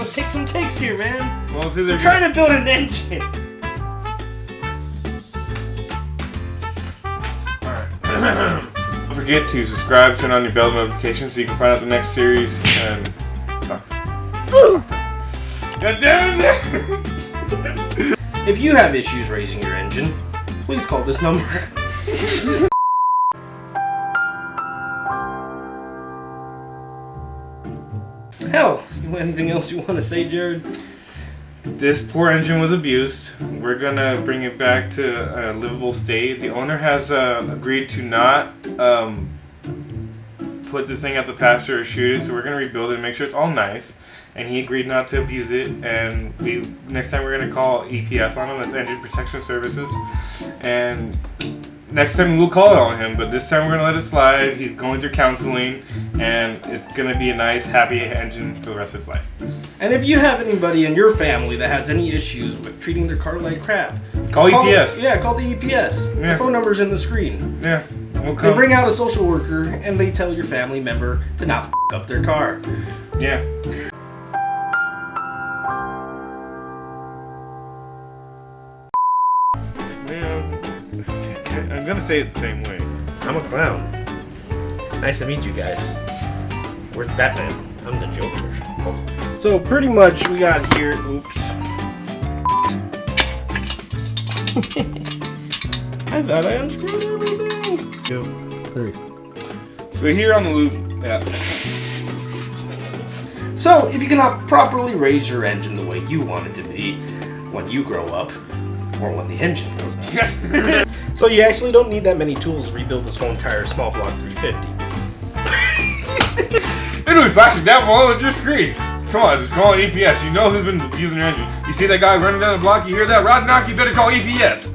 Let's take some takes here, man. Well, we're trying to build an engine. Don't forget to subscribe, turn on your bell notifications so you can find out the next series. And God damn it! If you have issues raising your engine, please call this number. Hell, anything else you want to say, Jared? This poor engine was abused. We're gonna bring it back to a livable state. The owner has agreed to not put this thing at the pasture or shoot it, so we're gonna rebuild it and make sure it's all nice. And he agreed not to abuse it. And next time we're gonna call E.P.S on him, that's Engine Protection Services. And next time we'll call it on him, but this time we're gonna let it slide. He's going through counseling, and it's gonna be a nice, happy engine for the rest of its life. And if you have anybody in your family that has any issues with treating their car like crap, call E.P.S. Yeah, call the E.P.S. Yeah. The phone number's in the screen. Yeah. They bring out a social worker and they tell your family member to not f up their car. Yeah. I'm gonna say it the same way. I'm a clown. Nice to meet you guys. Where's Batman? I'm the Joker. So pretty much we got here. Oops. I thought I unscrewed everything. 2, 3. So here on the loop. Yeah. So if you cannot properly raise your engine the way you want it to be when you grow up, or when the engine grows up. So you actually don't need that many tools to rebuild this whole entire small block 350. It'll be flashing down below your screen. Come on, just call E.P.S. You know who's been abusing your engine. You see that guy running down the block, you hear that rod knock, you better call E.P.S.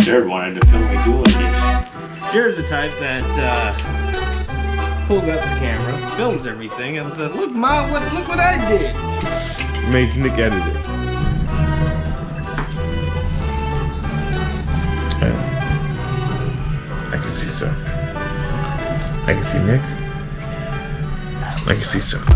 Jared wanted to film me doing this. Jared's the type that pulls out the camera, films everything, and says, "Look, Ma, look what I did." Made Nick edit it. I can see stuff. I can see Nick. I can see stuff.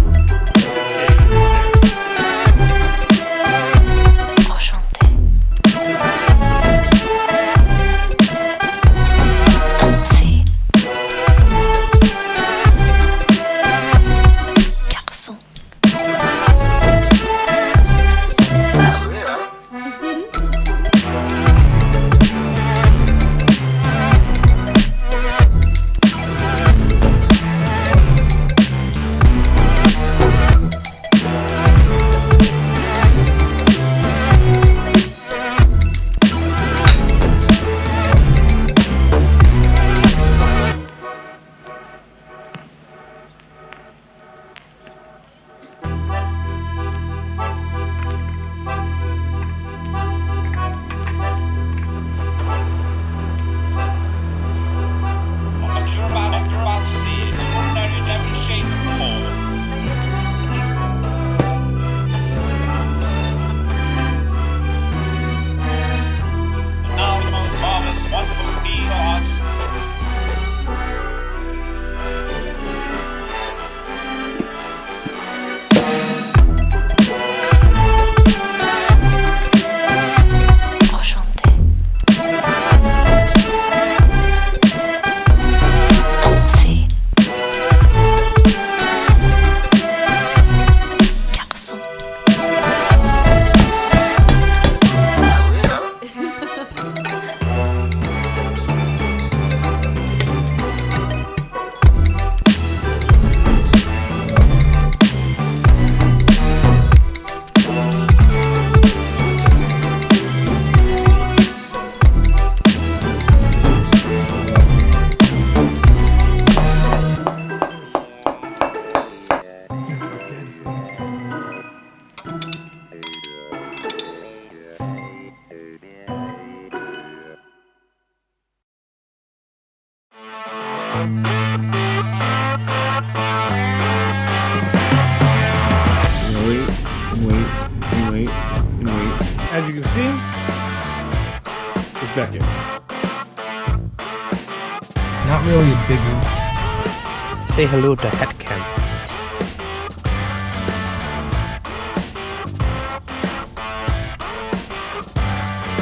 Wait. As you can see, it's back in. Not really a big one. Say hello to head cam.